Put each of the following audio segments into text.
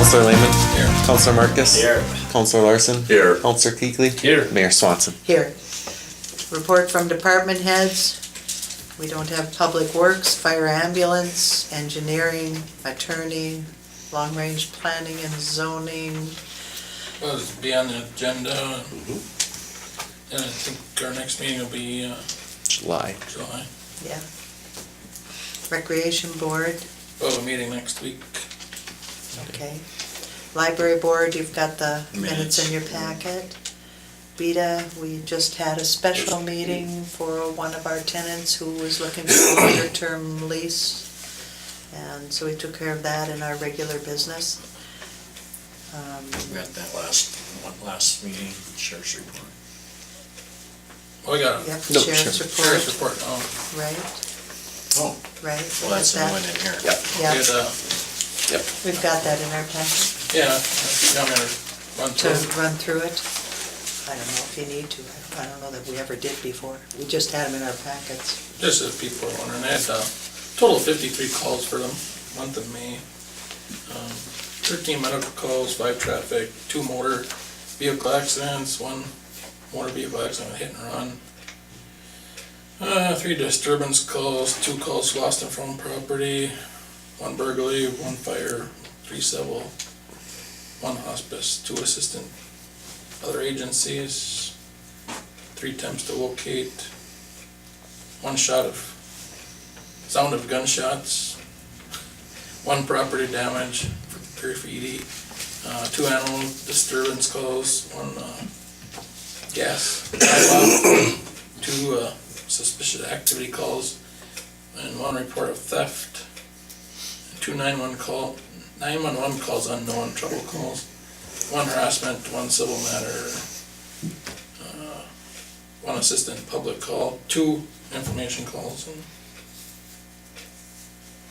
Councilor Lehman. Here. Councilor Marcus. Here. Councilor Larson. Here. Councilor Kuechly. Here. Mayor Swanson. Here. Report from department heads. We don't have public works, fire ambulance, engineering, attorney, long-range planning and zoning. Well, it'll be on the agenda. And I think our next meeting will be July. July. Yeah. Recreation board, We'll have a meeting next week. okay. Library board, you've got the minutes in your packet. Beta, we just had a special meeting for one of our tenants who was looking for a longer-term lease. And so we took care of that in our regular business. We got that last meeting, sheriff's report. Oh, we got a Yep, No, sheriff's sheriff's report, report. Oh, right, Oh, right. well, that's the Got one that. in here. Yep. we Yeah, had, we've got that in our packet yeah, I'm gonna run to through. run through it. I don't know if you need to, I don't know that we ever did before. We just had them in our packets. Just as people are wondering, I had a total of 53 calls for the month of May. 13 medical calls, 5 traffic, 2 motor vehicle accidents, 1 motor vehicle accident with hit and run. 3 disturbance calls, 2 calls lost and found property, 1 burglary, 1 fire, 3 civil, 1 hospice, 2 assistant other agencies, 3 attempts to locate, 1 sound of gunshots, 1 property damage, graffiti, 2 animal disturbance calls, 1 gas drive-off, 2 suspicious activity calls, and 1 report of theft, 2 911 calls, unknown trouble calls, 1 harassment, 1 civil matter, 1 assistant public call, 2 information calls, and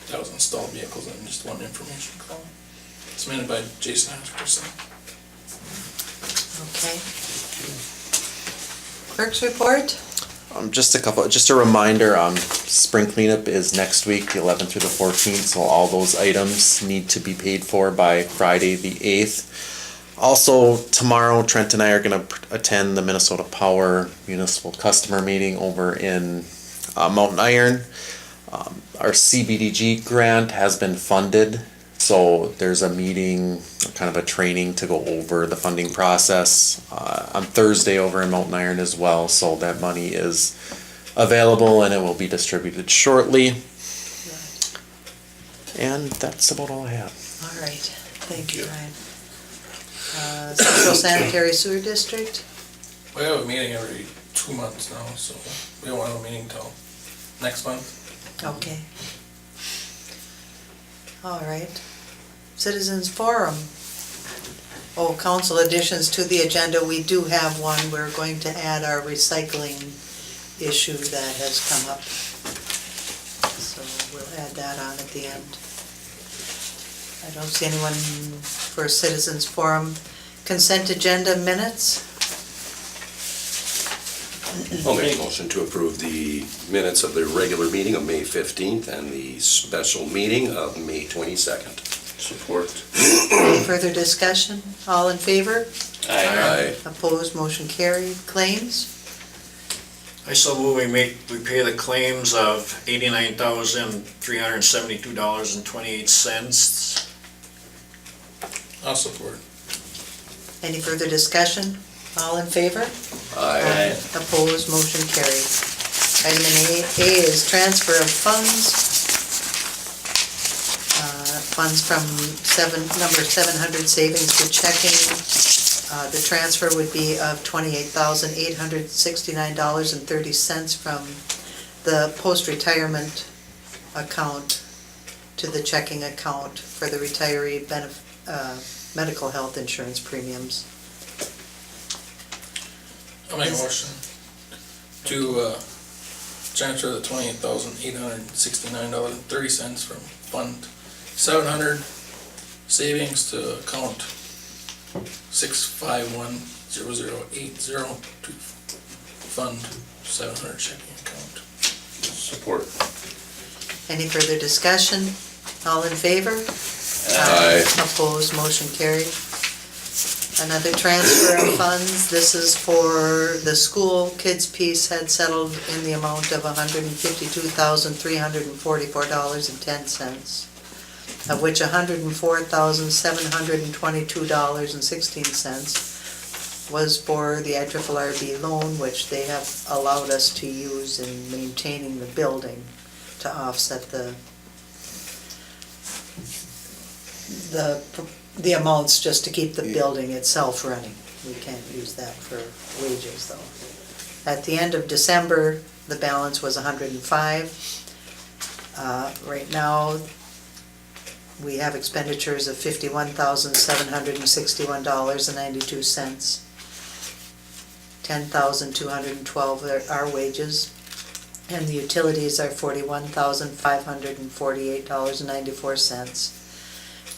that was installed vehicles and just 1 information call. Submitted by Jason Haskerson. Okay. Clerk's report? Just a reminder, spring cleanup is next week, the 11th through the 14th, so all those items need to be paid for by Friday the 8th. Also, tomorrow, Trent and I are going to attend the Minnesota Power Municipal Customer Meeting over in Mountain Iron. Our CBDG grant has been funded, so there's a meeting, kind of a training to go over the funding process on Thursday over in Mountain Iron as well, so that money is available and it will be distributed shortly. And that's about all I have. All right, thank you, Ryan. Central Sanitary Sewer District? We have a meeting every 2 months now, so we won't have a meeting till next month. Okay. All right. Citizens Forum. Oh, council additions to the agenda. We do have one. We're going to add our recycling issue that has come up. So we'll add that on at the end. I don't see anyone for Citizens Forum. Consent agenda minutes. I'll make a motion to approve the minutes of the regular meeting of May 15th and the special meeting of May 22nd. Support. Any further discussion? All in favor? Aye. Opposed, motion carried. Claims? I so move we pay the claims of $89,372.28. I'll support. Any further discussion? All in favor? Aye. Opposed, motion carried. Item A is transfer of funds. Funds from number 700 savings to checking. The transfer would be of $28,869.30 from the post-retirement account to the checking account for the retiree medical health insurance premiums. I'll make a motion to transfer the $28,869.30 from Fund 700 savings to account 6510080 to Fund 700 checking account. Support. Any further discussion? All in favor? Aye. Opposed, motion carried. Another transfer of funds, this is for the school kids piece had settled in the amount of $152,344.10, of which $104,722.16 was for the IRRB loan, which they have allowed us to use in maintaining the building to offset the amounts just to keep the building itself running. We can't use that for wages though. At the end of December, the balance was 105. Right now, we have expenditures of $51,761.92. 10,212 are wages, and the utilities are $41,548.94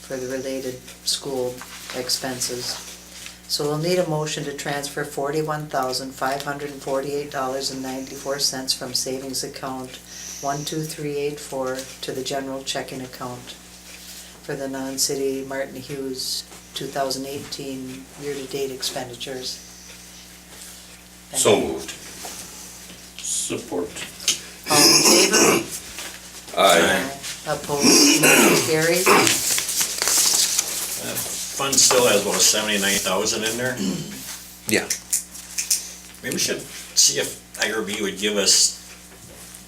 for the related school expenses. So we'll need a motion to transfer $41,548.94 from savings account 12384 to the general checking account for the non-city Martin Hughes 2018 year-to-date expenditures. So moved. Support. All in favor? Aye. Opposed, motion carried. Fund still has about 79,000 in there. Yeah. Maybe we should see if IRB would give us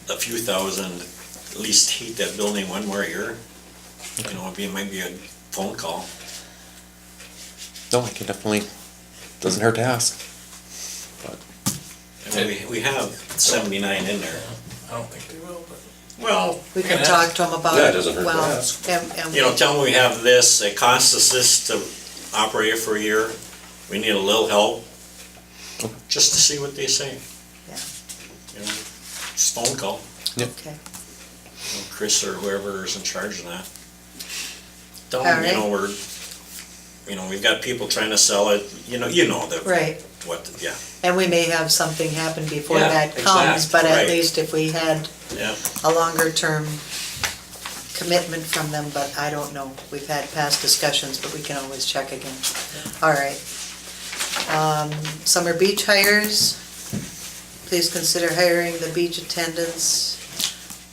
a few thousand, at least heat that building one more year. You know, it might be a phone call. No, I can definitely, doesn't hurt to ask. But I mean, we have 79 in there. I don't think they will, but. Well, We can talk to them about it. Yeah, it doesn't hurt to Well, ask. and you know, tell them we have this, it costs us this to operate it for a year. We need a little help, just to see what they say. Yeah. You know, just phone call. Okay. You know, Chris or whoever is in charge of that. Tell All them, you right. know, we've got people trying to sell it, you know that. Right. Yeah, And we may have something happen before Yeah, that comes, but at right. least if we had yeah. a longer term commitment from them, but I don't know. We've had past discussions, but we can always check again. All right. Summer beach hires. Please consider hiring the beach attendants,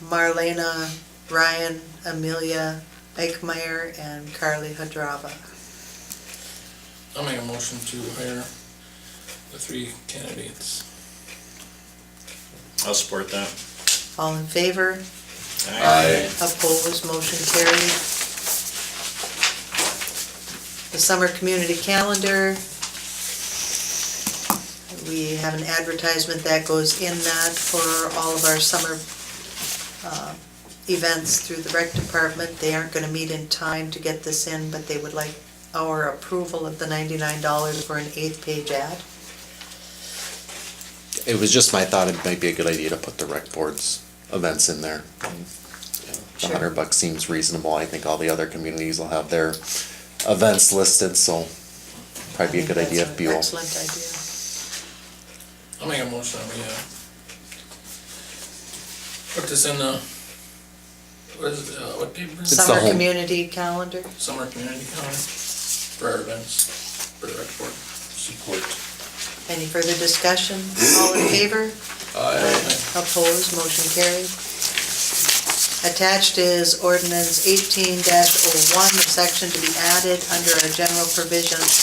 Marlena, Ryan, Amelia Eichmeyer, and Carly Hadrava. I'll make a motion to hire the 3 candidates. I'll support that. All in favor? Aye. Opposed, motion carried. The summer community calendar. We have an advertisement that goes in that for all of our summer events through the rec department. They aren't gonna meet in time to get this in, but they would like our approval of the $99 for an 8-page ad. it was just my thought, it might be a good idea to put the rec board's events in there. The Sure. $100 seems reasonable. I think all the other communities will have their events listed, so probably be a good idea if That's an Buhl. excellent idea. I'll make a motion that we, put this in the, what is it, what paper? It's the Summer home. community calendar. Summer community calendar for our events, for the rec board. Support. Any further discussion? All in favor? Aye. Opposed, motion carried. Attached is ordinance 18-01, the section to be added under our general provisions.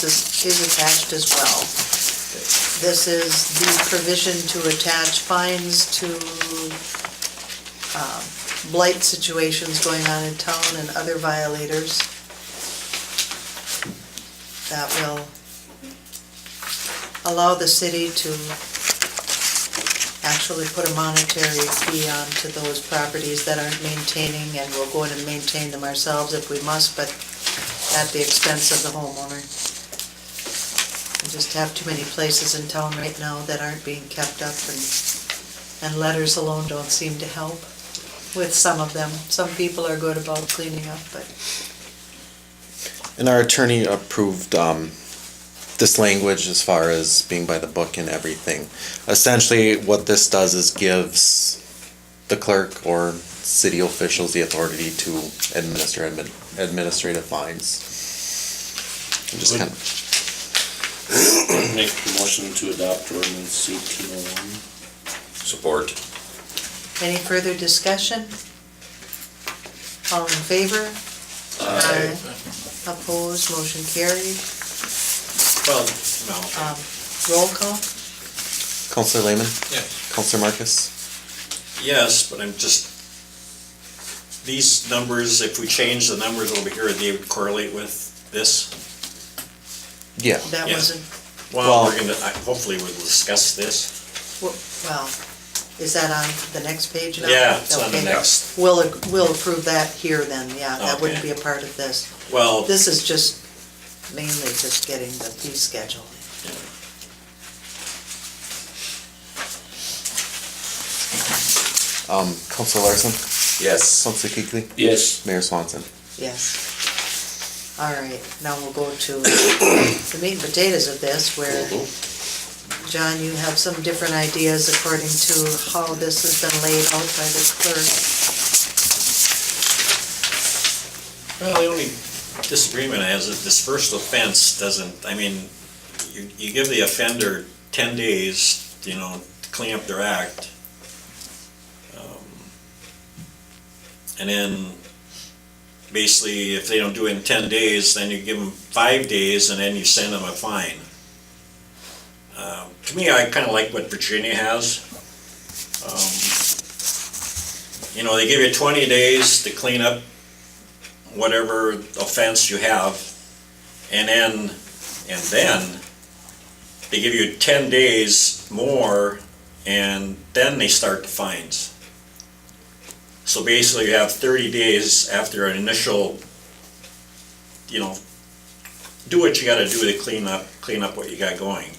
This is attached as well. This is the provision to attach fines to blight situations going on in town and other violators. That will allow the city to actually put a monetary fee on to those properties that aren't maintaining, and we'll go in and maintain them ourselves if we must, but at the expense of the homeowner. We just have too many places in town right now that aren't being kept up, and letters alone don't seem to help with some of them. Some people are good about cleaning up, but And our attorney approved this language as far as being by the book and everything. Essentially, what this does is gives the clerk or city officials the authority to administer administrative fines. And just kind of, Make the motion to adopt ordinance 1801. Support. Any further discussion? All in favor? Aye. Opposed, motion carried. Well, no, Roll call? Counselor Lehman, Yes. Counselor Marcus. yes, but I'm just, these numbers, if we change the numbers over here, they would correlate with this? Yeah, That Yeah. wasn't, Well, Well- we're gonna, hopefully we'll discuss this. well, is that on the next page now? Yeah, it's on the Okay. next, We'll approve that here then, yeah, that wouldn't Okay. be a part of this. well, This is just mainly just getting the fee schedule. Counselor Larson, Yes. Counselor Kuechly, Yes. Mayor Swanson. Yes. All right, now we'll go to the meat and potatoes of this, where, John, you have some different ideas according to how this has been laid out by the clerk. well, the only disagreement I have is that this first offense doesn't, I mean, you give the offender 10 days, you know, to clean up their act. And then, basically, if they don't do it in 10 days, then you give them 5 days and then you send them a fine. To me, I kinda like what Virginia has. You know, they give you 20 days to clean up whatever offense you have, and then they give you 10 days more, and then they start the fines. So basically, you have 30 days after an initial, you know, do what you gotta do to clean up what you got going.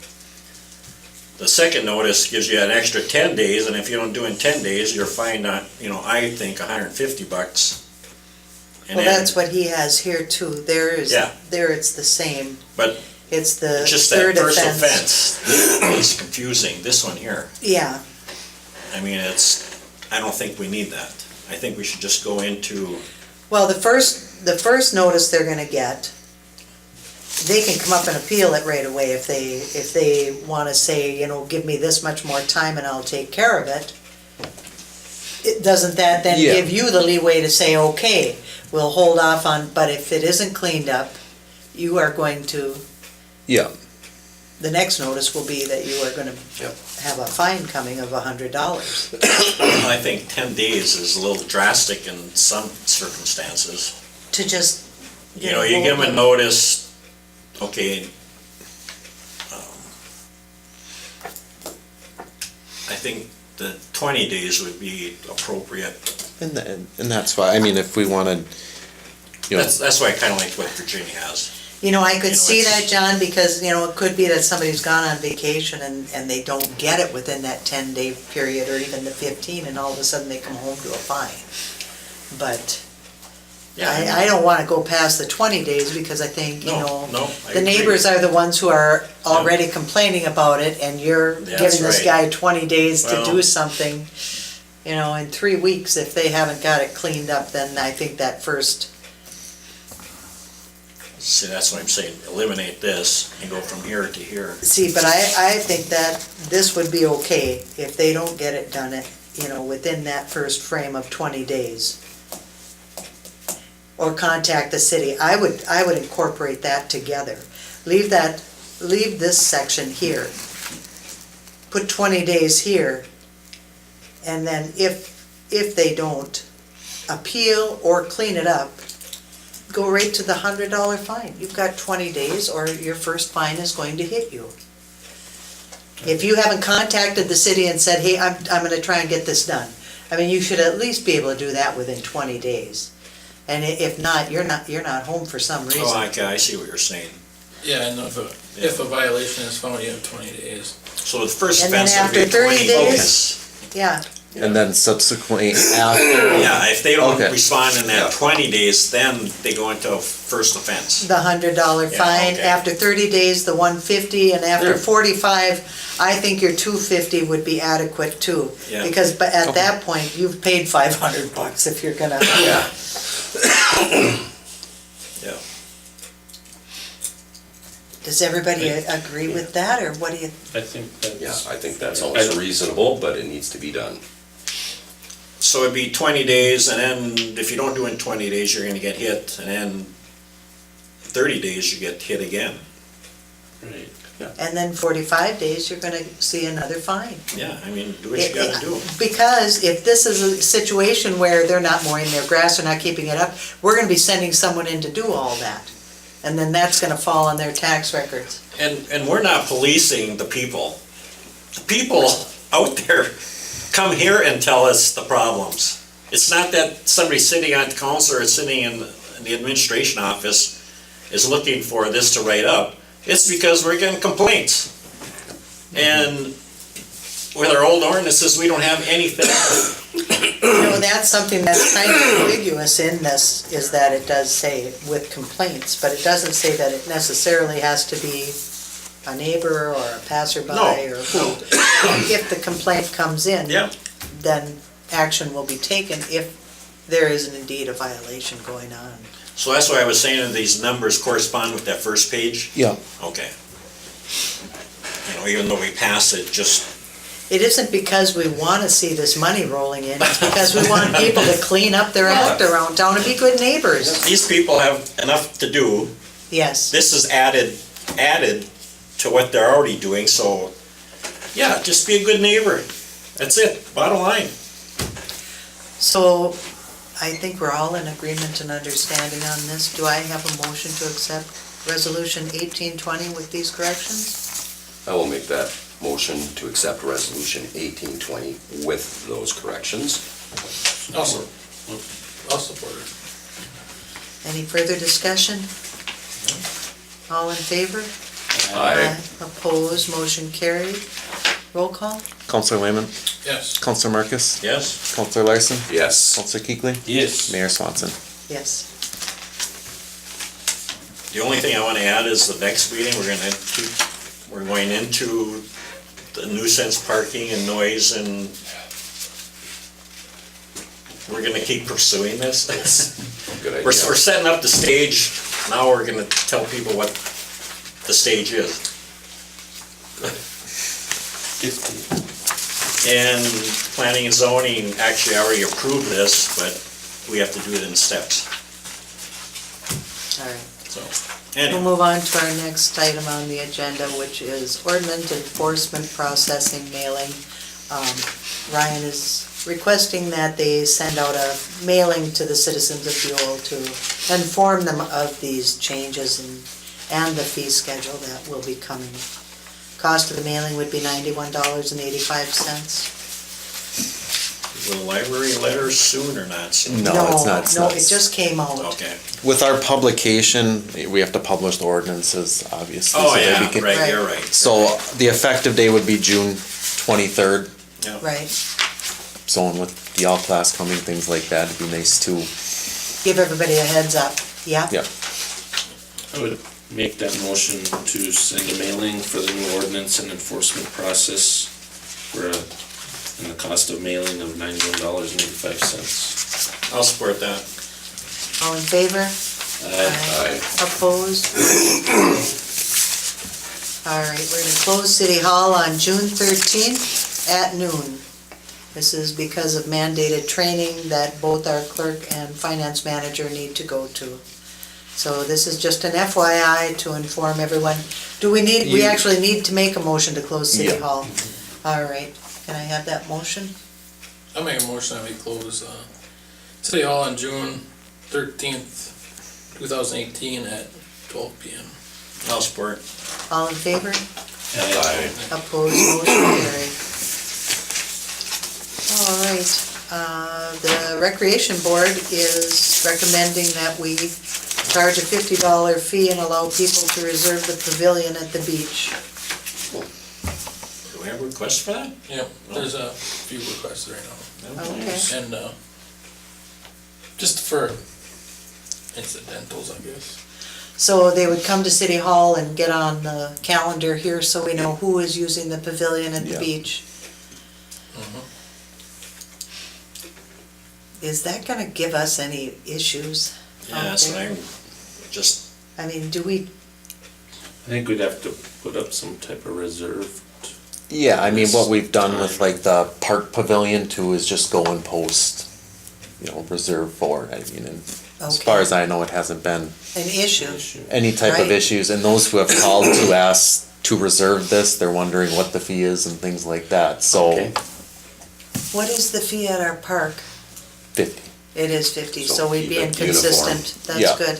The second notice gives you an extra 10 days, and if you don't do it in 10 days, you're fined on, you know, I think $150. And Well, then- that's what he has here too. There Yeah. it's the same. But It's the just that third first offense. offense is confusing, this one here. Yeah, I mean, I don't think we need that. I think we should just go into, well, the first notice they're gonna get, they can come up and appeal it right away if they wanna say, you know, give me this much more time and I'll take care of it. Doesn't that then Yeah. give you the leeway to say, okay, we'll hold off on, but if it isn't cleaned up, you are going to, Yeah, the next notice will be that you are gonna Yep. have a fine coming of $100. I think 10 days is a little drastic in some circumstances. To just. You know, you give them a notice, okay. I think the 20 days would be appropriate. and that's why, I mean, if we wanted, you know, That's why I kinda like what Virginia has. You know, I You could know, see it's- that, John, because, you know, it could be that somebody's gone on vacation and they don't get it within that 10-day period or even the 15, and all of a sudden they come home to a fine. But Yeah, I don't wanna go past the 20 days because I think, you know, No, I the agree. neighbors are the ones who are already complaining about it, and you're That's giving this right. guy 20 days to do Well- something. You know, in 3 weeks, if they haven't got it cleaned up, then I think that first. See, that's what I'm saying, eliminate this and go from here to here. See, but I think that this would be okay if they don't get it done, you know, within that first frame of 20 days. Or contact the city. I would incorporate that together. Leave this section here. Put 20 days here. And then if they don't appeal or clean it up, go right to the $100 fine. You've got 20 days or your first fine is going to hit you. If you haven't contacted the city and said, hey, I'm gonna try and get this done, I mean, you should at least be able to do that within 20 days. And if not, you're not home for some reason. Oh, okay, I see what you're saying. Yeah, and if a violation is found, you have 20 days. So the first And then offense would be after 30 20 days? days. Yeah, and then subsequently after, Yeah, if they don't Okay. respond in that Yeah. 20 days, then they go into a first offense. the $100 Yeah, fine. okay. After 30 days, the 150, and after Yeah. 45, I think your 250 would be adequate too. Yeah. Because but at that point, you've paid $500 if you're gonna. Yeah. Does everybody agree with that, or what do you? I think that's. Yeah, I think that's also reasonable, but it needs to be done. So it'd be 20 days, and then if you don't do it in 20 days, you're gonna get hit, and then 30 days, you get hit again. Right. And then 45 days, you're gonna see another fine. Yeah, I mean, do what you gotta do. Because if this is a situation where they're not mowing their grass, they're not keeping it up, we're gonna be sending someone in to do all that. And then that's gonna fall on their tax records. And we're not policing the people. The people out there come here and tell us the problems. It's not that somebody sitting on council or sitting in the administration office is looking for this to write up. It's because we're getting complaints. And with our old ordinances, we don't have anything. You know, that's something that's kind of ambiguous in this, is that it does say with complaints, but it doesn't say that it necessarily has to be a neighbor or a passerby No. or who. If the complaint comes in, Yeah. then action will be taken if there is indeed a violation going on. So that's why I was saying that these numbers correspond with that first page? Yeah. Okay. You know, even though we pass it, just, It isn't because we want to see this money rolling in, it's because we want people to clean up their act around town and be good neighbors. these people have enough to do. Yes. This is added to what they're already doing, so, yeah, just be a good neighbor. That's it, bottom line. So I think we're all in agreement and understanding on this. Do I have a motion to accept Resolution 1820 with these corrections? I will make that motion to accept Resolution 1820 with those corrections. I'll support it. Any further discussion? All in favor? Aye. Opposed, motion carried. Roll call? Counselor Lehman, Yes. Counselor Marcus, Yes? Counselor Larson, Yes. Counselor Kuechly, Yes. Mayor Swanson. Yes. The only thing I want to add is the next meeting, we're going into the nuisance parking and noise, and we're gonna keep pursuing this. Good idea. We're setting up the stage, now we're gonna tell people what the stage is. 50. And planning and zoning actually already approved this, but we have to do it in steps, All right. so. We'll Anyway, move on to our next item on the agenda, which is ordinance enforcement processing mailing. Ryan is requesting that they send out a mailing to the citizens of Buhl to inform them of these changes and the fee schedule that will be coming. Cost of the mailing would be $91.85. will the library letter soon or not soon? No, it's not. No, it just came out. Okay. With our publication, we have to publish the ordinances, obviously. Oh, so that yeah, we can- right, you're right. So the effective day would be June 23rd. Yeah. Right. So and with the all class coming, things like that, it'd be nice to, Give everybody a heads up. Yeah? yeah. I would make that motion to send a mailing for the new ordinance and enforcement process for and the cost of mailing of $91.85. I'll support that. All in favor? Aye. Opposed? All right, we're gonna close City Hall on June 13th at noon. This is because of mandated training that both our clerk and finance manager need to go to. So this is just an FYI to inform everyone. Do we need, we actually need to make a motion to close City Yeah. Hall. All right, can I have that motion? I'll make a motion that we close, City Hall on June 13th, 2018 at 12 p.m. I'll support. All in favor? Aye. Opposed, motion carried. All right, the Recreation Board is recommending that we charge a $50 fee and allow people to reserve the pavilion at the beach. Do we have a request for that? Yep, there's a few requests right now. Okay. And, just for incidentals, I guess. So they would come to City Hall and get on the calendar here so we know who is using the pavilion at the Yeah. beach. Is that gonna give us any issues Yeah, out that's what there? I'm just, I mean, do we, I think we'd have to put up some type of reserve. Yeah, I mean, what we've done with like the park pavilion too is just go and post, reserve for it. I mean, and as far Okay. as I know, it hasn't been An issue. any type of Right. issues. And those who have called to ask to reserve this, they're wondering what the fee is and things like that. So Okay. What is the fee at our park? 50. It is 50, So so we'd keep be it inconsistent. That's Yeah. good.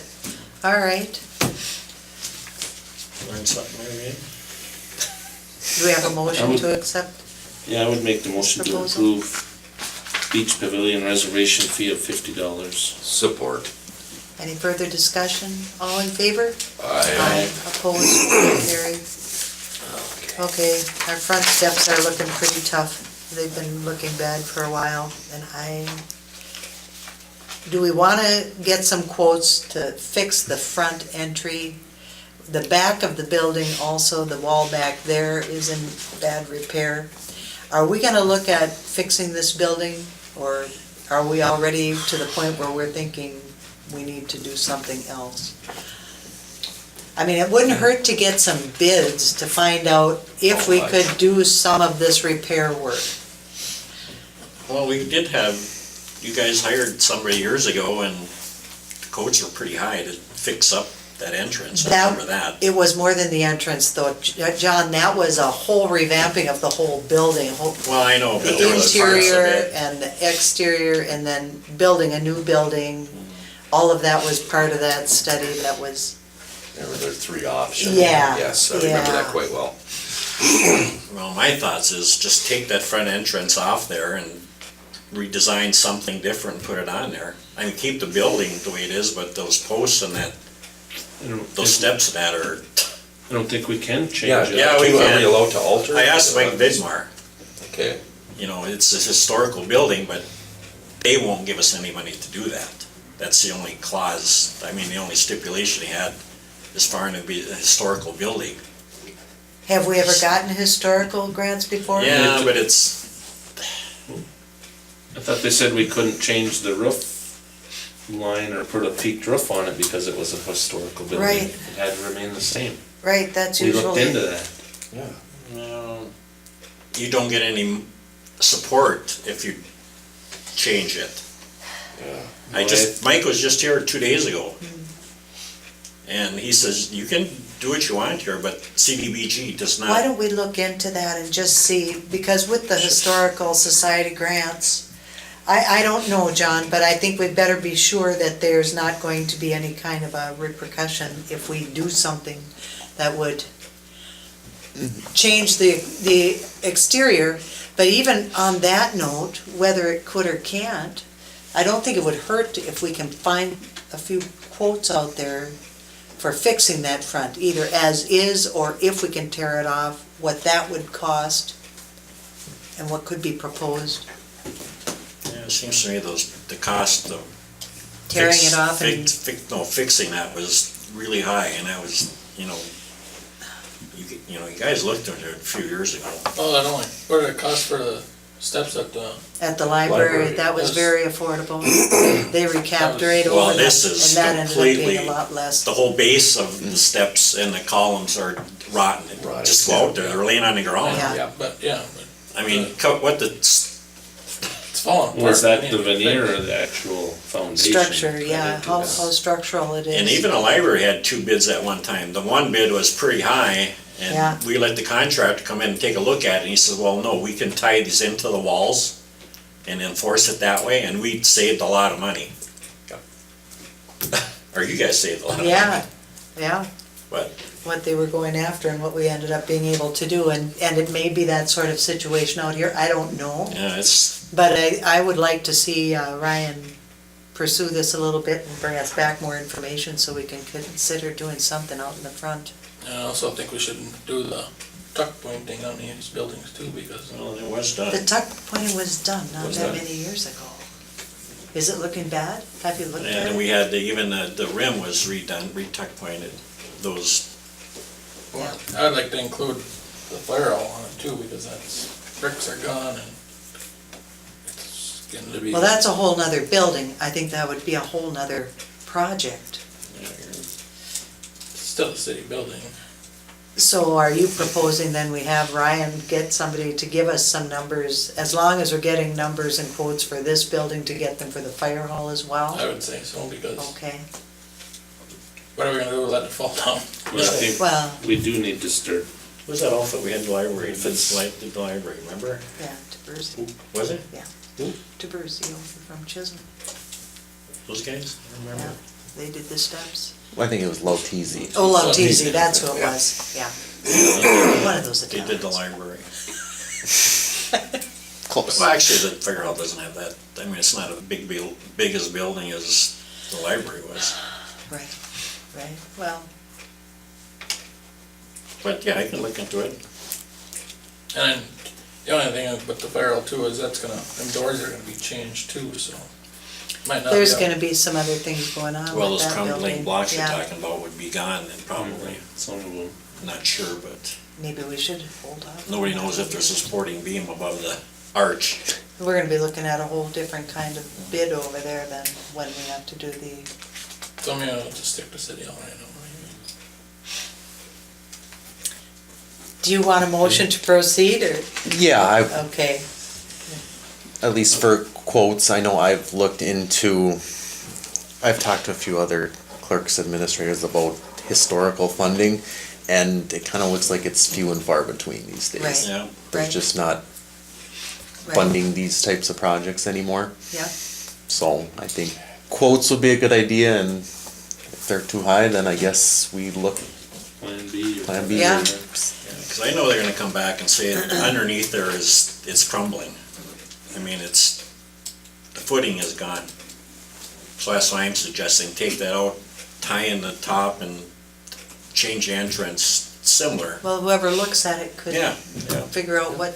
All right. Learn something every day. Do we have a motion would- to accept? Yeah, I would make the motion to Proposal. approve beach pavilion reservation fee of $50. Support. Any further discussion? All in favor? Aye. Opposed, motion carried. Okay, our front steps are looking pretty tough. They've been looking bad for a while, and do we wanna get some quotes to fix the front entry? The back of the building also, the wall back there is in bad repair. Are we gonna look at fixing this building, or are we already to the point where we're thinking we need to do something else? I mean, it wouldn't hurt to get some bids to find out if we could do some of this repair work. Well, we did have, you guys hired somebody years ago and the quotes were pretty high to fix up that entrance, I remember that. It was more than the entrance though, John, that was a whole revamping of the whole building, Well, I know, but the there was parts of interior it. and the exterior, and then building a new building. All of that was part of that study that was, There were the three options. Yeah, Yes, I remember that yeah. quite well. Well, my thoughts is just take that front entrance off there and redesign something different and put it on there. I mean, keep the building the way it is, but those posts and that, I don't those think- steps and that are, I don't think we can change Yeah, it. Yeah, we Are can. we allowed to alter? I it? asked Mike Vidmar, Okay. it's a historical building, but they won't give us any money to do that. That's the only clause, the only stipulation he had as far as to be a historical building. have we ever gotten historical grants before? Yeah, but it's, I thought they said we couldn't change the roof line or put a peaked roof on it because it was a historical building. Right. It had to remain the same. Right, that's We looked into usually, that. Yeah. well, you don't get any support if you change it. Yeah. Mike was just here 2 days ago. And he says, you can do what you want here, but CDBG does why not. don't we look into that and just see, because with the Historical Society grants, I don't know, John, but I think we'd better be sure that there's not going to be any kind of a repercussion if we do something that would change the exterior. But even on that note, whether it could or can't, I don't think it would hurt if we can find a few quotes out there for fixing that front, either as is or if we can tear it off, what that would cost and what could be proposed. Yeah, it seems to me the cost of. Tearing it off and, Fixing that was really high, and that was, you guys looked at it a few years ago. Oh, that only, what did it cost for the steps at the, at the library, Library, that was yes. very affordable. They recapped right Well, over that, this is and that ended up being completely- a lot less. The whole base of the steps and the columns are rotten. Rotted, Just go out there, they're laying on the ground. Yeah. but I mean, it's falling apart. Was that I the mean, veneer or the actual foundation? Structure, yeah, do how that. structural it is. and even the library had two bids at one time. The one bid was pretty high, Yeah. and we let the contractor come in and take a look at it, and he says, well, no, we can tie these into the walls and enforce it that way, and we saved a lot of money. Or you guys saved a lot of money. Yeah, But, what they were going after and what we ended up being able to do, and it may be that sort of situation out here, I don't know. yeah, it's, But I would like to see Ryan pursue this a little bit and bring us back more information so we can consider doing something out in the front. I also think we should do the tuck pointing on these buildings too, because well, it was done. The tuck pointing was done not Was that that? many years ago. Is it looking bad? Have you looked at And it? we had, even the rim was redone, re-tuck pointed, those, Yeah. I'd like to include the firewall on it too, because bricks are gone and it's getting to be. Well, that's a whole nother building. I think that would be a whole nother project. Still a city building. So are you proposing then we have Ryan get somebody to give us some numbers, as long as we're getting numbers and quotes for this building, to get them for the fire hall as well? I would say so, because Okay, what are we gonna do, let it fall down? Well, I think well, we do need to start, Was that outfit we had in the library, did the library, remember? yeah, Tiburcio, Was it? Tiburcio from Chisholm, Those guys? I don't yeah, remember. they did the steps. I think it was low teasy. Oh, Love Teasy, that's who it was, yeah. One of those They did the Italians. library. Close. Well, actually, the fire hall doesn't have that, I mean, it's not a big as building as the library was. Right, right, well, But yeah, I can look into it. And then, the only thing with the fire hall too is that's gonna, them doors are gonna be changed too, so. Might not be there's a- gonna be some other things going on Well, with those that crumbling building. blocks you're Yeah, talking about would be gone then probably. some of them. Not sure, but maybe we should hold off. nobody knows if there's a supporting beam above the arch. We're gonna be looking at a whole different kind of bid over there than when we have to do the, So I'm gonna just stick to city hall right now. do you want a motion to proceed, or, Yeah, I, okay, at least for quotes, I know I've looked into, I've talked to a few other clerks, administrators about historical funding, and it kind of looks like it's few and far between these days. Right. Yeah, There's Right. just not right, funding these types of projects anymore. yeah, So I think quotes would be a good idea, and if they're too high, then I guess we look Plan B. or- Plan B. Yeah. because I know they're gonna come back and say underneath there it's crumbling. I mean, the footing is gone. So that's why I'm suggesting take that out, tie in the top and change the entrance similar. well, whoever looks at it could Yeah, yeah. figure out what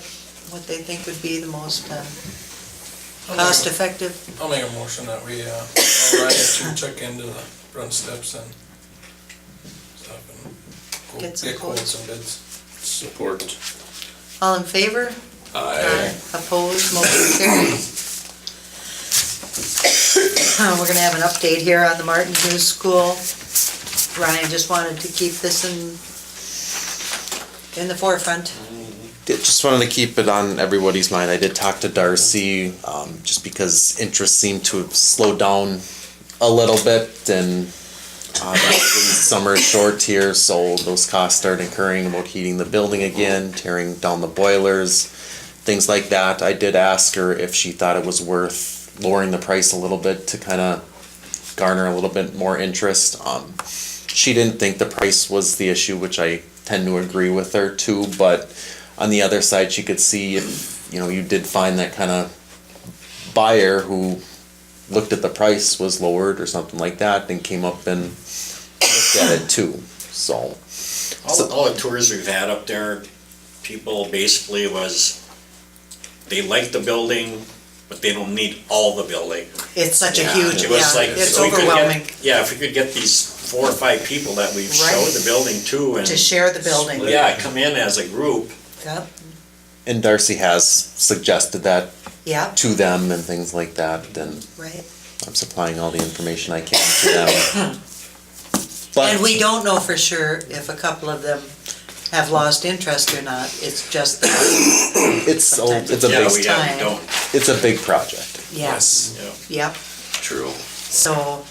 they think would be the most, cost effective. I'll make a motion that we, allow Ryan to check into the front steps and stuff and Get some get quotes quotes. and bids. Support. All in favor? Opposed, motion carries. We're gonna have an update here on the Martin Hughes School. Ryan just wanted to keep this in the forefront. Just wanted to keep it on everybody's mind. I did talk to Darcy, just because interest seemed to have slowed down a little bit, and obviously summer is short here, so those costs start incurring about heating the building again, tearing down the boilers, things like that. I did ask her if she thought it was worth lowering the price a little bit to kind of garner a little bit more interest. She didn't think the price was the issue, which I tend to agree with her too, but on the other side, she could see if, you did find that kind of buyer who looked at the price was lowered or something like that, and came up and looked at it too, so. All the tours we've had up there, people basically they like the building, but they don't need all the building. It's such a Yeah, huge, it was like, it's if we could get- overwhelming Yeah, if we could get these 4 or 5 people that we've showed Right. the building to and. to share the building. Yeah, come in as a group. Yep, And Darcy has suggested that yep, to them and things like that, and right. I'm supplying all the information I can to them. But And we don't know for sure if a couple of them have lost interest or not. It's just that, it's a Yeah, big, we time. don't. it's a big project. yes, Yeah. yep. True. So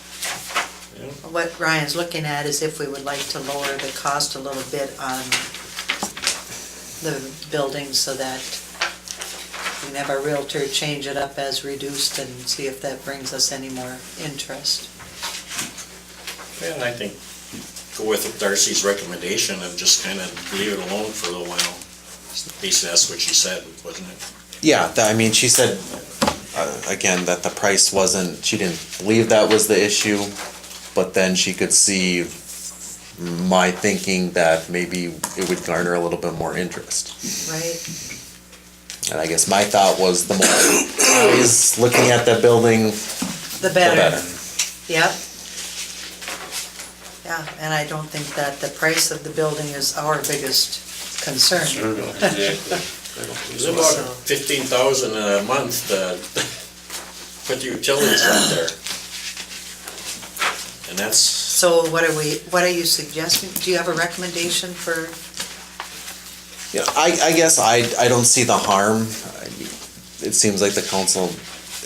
Yeah. what Ryan's looking at is if we would like to lower the cost a little bit on the building so that we can have our realtor change it up as reduced and see if that brings us any more interest. Yeah, and I think go with Darcy's recommendation and just kind of leave it alone for a little while. Basically, that's what she said, wasn't it? Yeah, I mean, she said, again, that the price wasn't, she didn't believe that was the issue, but then she could see my thinking that maybe it would garner a little bit more interest. Right, And I guess my thought was the more eyes looking at that building, the the better. better. Yep. Yeah, and I don't think that the price of the building is our biggest concern. Exactly. It's about 15,000 a month to put the utilities up there. And that's, So what are you suggesting? Do you have a recommendation for Yeah, I guess I don't see the harm. It seems like the council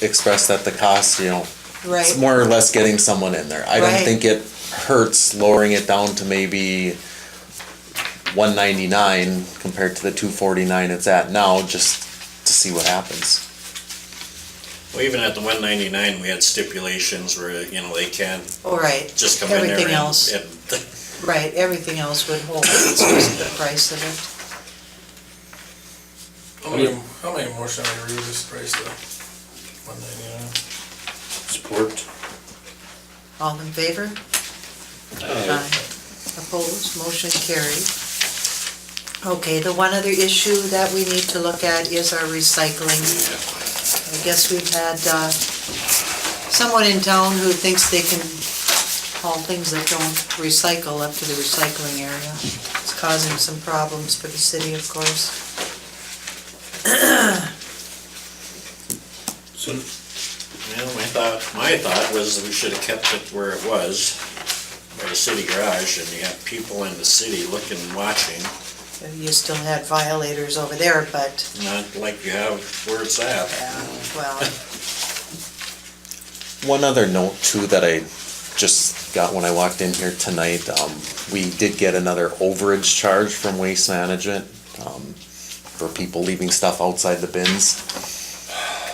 expressed that the cost, it's Right, more or less getting someone in there. I don't Right. think it hurts lowering it down to maybe $199 compared to the $249 it's at now, just to see what happens. Well, even at the 199, we had stipulations where, they can't all right. just come in there Everything and. else. and- Right, everything else would hold, it's just the price of it. How many more should I read this price to? 199. Support. All in favor? Aye. Opposed, motion carried. Okay, the one other issue that we need to look at is our recycling. I guess we've had someone in town who thinks they can haul things that don't recycle up to the recycling area. It's causing some problems for the city, of course. So, My thought was that we should have kept it where it was, by the city garage, and you have people in the city looking and watching, You still had violators over there, but, not like you have where it's at. well, One other note too that I just got when I walked in here tonight, we did get another overage charge from Waste Management, for people leaving stuff outside the bins,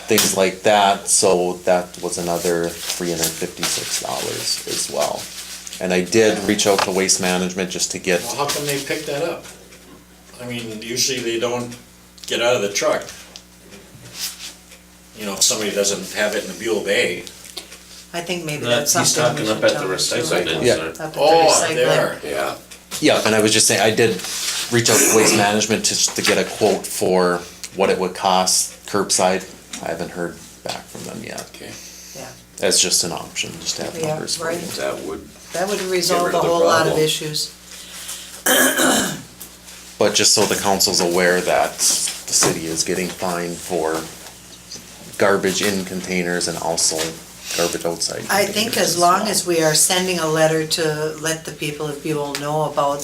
things like that, so that was another $356 as well. And I did reach out to Waste Management just to get, Well, how come they picked that up? I mean, usually they don't get out of the truck. If somebody doesn't have it in the Buhl Bay. I think maybe that's he's something we talking should up at tell the them too. recycling bins. Yeah. Or- Up at the Oh, recycling. there. Yeah. yeah, and I was just saying, I did reach out to Waste Management just to get a quote for what it would cost curbside. I haven't heard back from them yet. Okay. Yeah. That's just an option, just to have Yeah, numbers for you. right. That would, That would resolve rid a of the whole lot of problem. issues. But just so the council's aware that the city is getting fined for garbage in containers and also garbage outside. I think as long as we are sending a letter to let the people of Buhl know about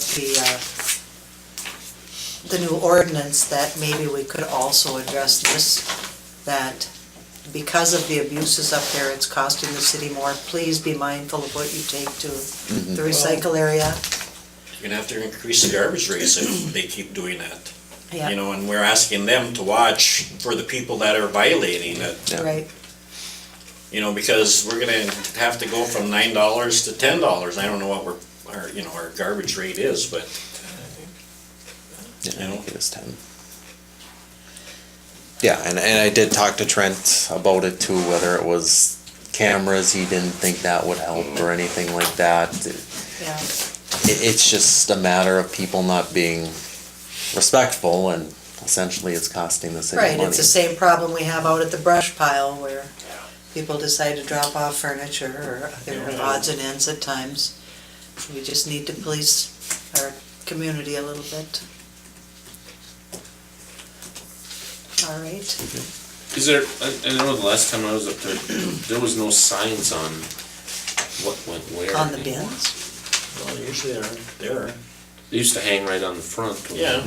the new ordinance, that maybe we could also address this, that because of the abuses up there, it's costing the city more. Please be mindful of what you take to the recycle area. You're gonna have to increase the garbage rates if they keep doing that. Yeah, And we're asking them to watch for the people that are violating it. Yeah. right. Because we're gonna have to go from $9 to $10. I don't know what our garbage rate is, but, Yeah, I think it is 10. Yeah, and I did talk to Trent about it too, whether it was cameras, he didn't think that would help or anything like that. Yeah, It's just a matter of people not being respectful, and essentially it's costing the city money. right, it's the same problem we have out at the brush pile where people decide to drop off furniture or other odds and ends at times. We just need to police our community a little bit. All right, Is there, I know the last time I was up there, there was no signs on what went where. on the anymore. bins? well, usually they're there. They used to hang right on the front. Yeah.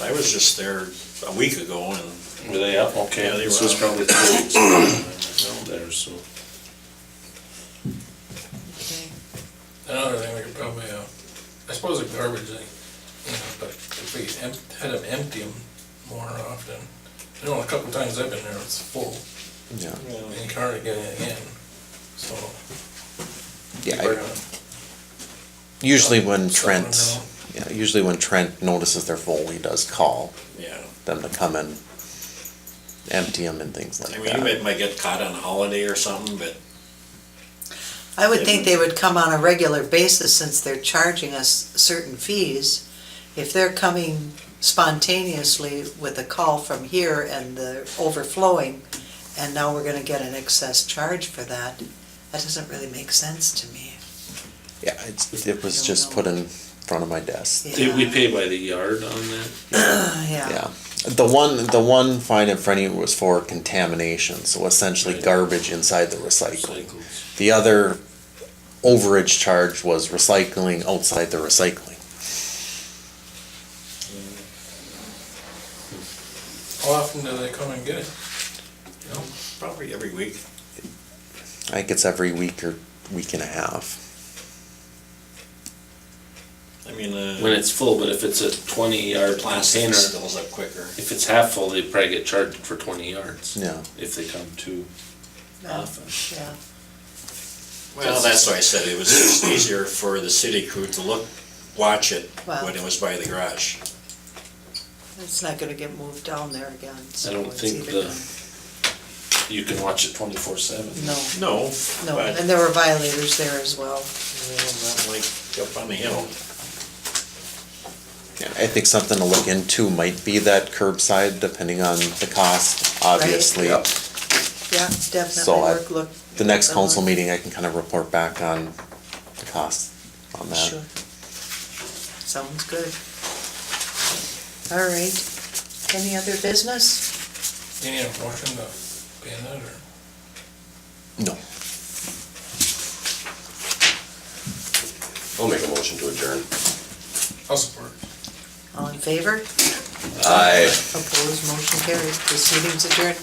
I was just there a week ago and Were they up? Okay, Yeah, they this were was up. probably 2 weeks ago there, so. Okay. Another thing we could probably, I suppose the garbage, but if we had them empty them more often. A couple times I've been there, it's full, Yeah, and you can hardly get it in, so. yeah. we're gonna Usually when stop Trent, them usually when Trent notices they're full, he does call yeah. them to come and empty them and things like I that. mean, you might get caught on a holiday or something, but I would think they would come on a regular basis since they're charging us certain fees. If they're coming spontaneously with a call from here and the overflowing, and now we're gonna get an excess charge for that, that doesn't really make sense to me. Yeah, it was just put in front of my desk. Did we pay by the yard on that? Yeah, Yeah. The one fine in front of you was for contamination, so essentially Right. garbage inside the recycling. Cycles. The other overage charge was recycling outside the recycling. How often do they come and get it? You know, Probably every week. I think it's every week or week and a half. I mean, When it's full, but if it's a 20-yard plastic container, fills up quicker. if it's half full, they probably get charged for 20 yards. Yeah. If they come too often. Yeah, Well, that's why I said it was just easier for the city crew to watch it Wow. when it was by the garage. it's not gonna get moved down there again, so I don't it's think either you can watch it 24/7. No, No, no, but, and there were violators there as well. not like up on the hill. Yeah, I think something to look into might be that curbside, depending on the cost, obviously. Yep. Yeah, So definitely look. The next council meeting, I can kind of report back on the cost on that. Sure. Sounds good. All right, any other business? you need a motion to pay that, or? No. I'll make a motion to adjourn. I'll support. All in favor? Aye. Opposed, motion carried. This meeting's adjourned.